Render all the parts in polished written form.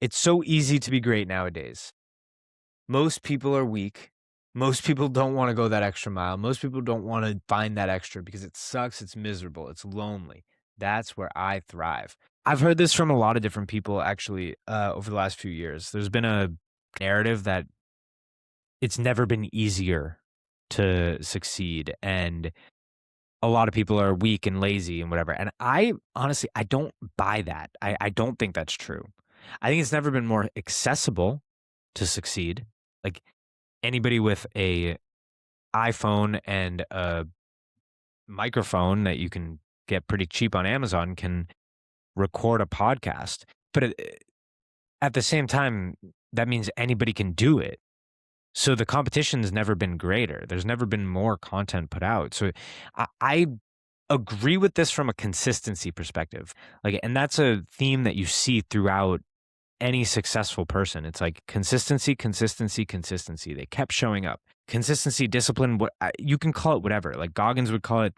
It's so easy to be great nowadays. Most people are weak. Most people don't wanna go that extra mile. Most people don't wanna find that extra because it sucks, it's miserable, it's lonely. That's where I thrive. I've heard this from a lot of different people actually, over the last few years. There's been a narrative that it's never been easier to succeed, and a lot of people are weak and lazy and whatever, and I honestly, I don't buy that. I don't think that's true. I think it's never been more accessible to succeed. Like, anybody with a iPhone and a microphone that you can get pretty cheap on Amazon can record a podcast. But at the same time, that means anybody can do it. So the competition's never been greater. There's never been more content put out. So I agree with this from a consistency perspective. Like, and that's a theme that you see throughout any successful person. It's like consistency, consistency, consistency. They kept showing up. Consistency, discipline, what you can call it whatever. Like Goggins would call it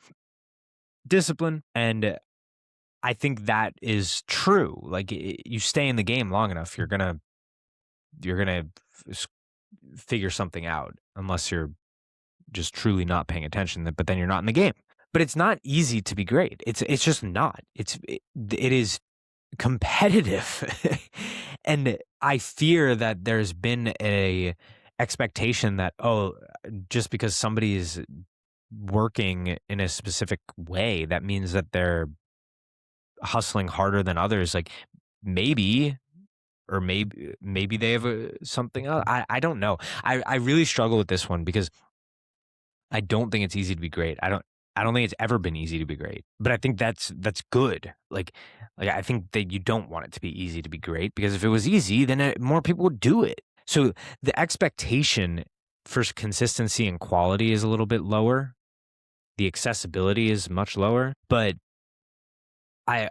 discipline, and I think that is true. Like you stay in the game long enough, you're gonna figure something out, unless you're just truly not paying attention. But then you're not in the game. But it's not easy to be great. It's just not. It is competitive. And I fear that there's been a expectation that, oh, just because somebody is working in a specific way, that means that they're hustling harder than others. Like maybe, or maybe they have something else. I don't know. I really struggle with this one because I don't think it's easy to be great. I don't think it's ever been easy to be great. But I think that's good. Like I think that you don't want it to be easy to be great, because if it was easy, then more people would do it. So the expectation for consistency and quality is a little bit lower. The accessibility is much lower, but I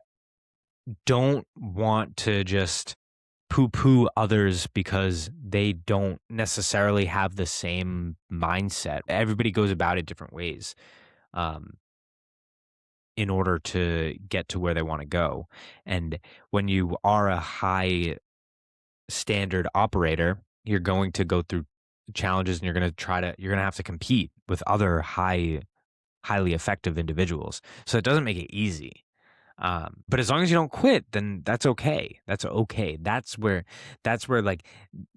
don't want to just poo poo others because they don't necessarily have the same mindset. Everybody goes about it different ways. Um, in order to get to where they want to go. And when you are a high standard operator, you're going to go through challenges, and you're going to have to compete with other highly effective individuals. So it doesn't make it easy. But as long as you don't quit, then that's okay. That's okay. That's where like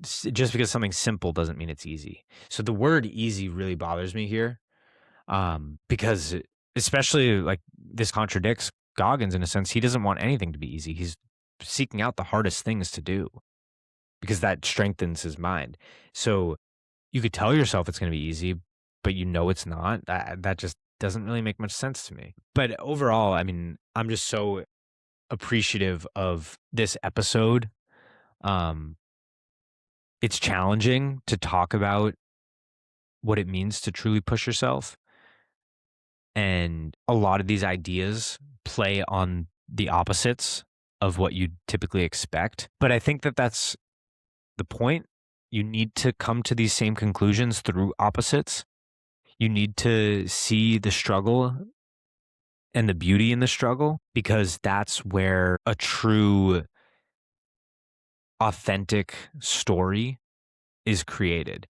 just because something's simple doesn't mean it's easy. So the word easy really bothers me here, because especially like this contradicts Goggins in a sense. He doesn't want anything to be easy. He's seeking out the hardest things to do because that strengthens his mind. So you could tell yourself it's going to be easy, but you know it's not. That just doesn't really make much sense to me. But overall, I mean, I'm just so appreciative of this episode. Um, it's challenging to talk about what it means to truly push yourself. And a lot of these ideas play on the opposites of what you typically expect. But I think that that's the point. You need to come to these same conclusions through opposites. You need to see the struggle and the beauty in the struggle, because that's where a true, authentic story is created.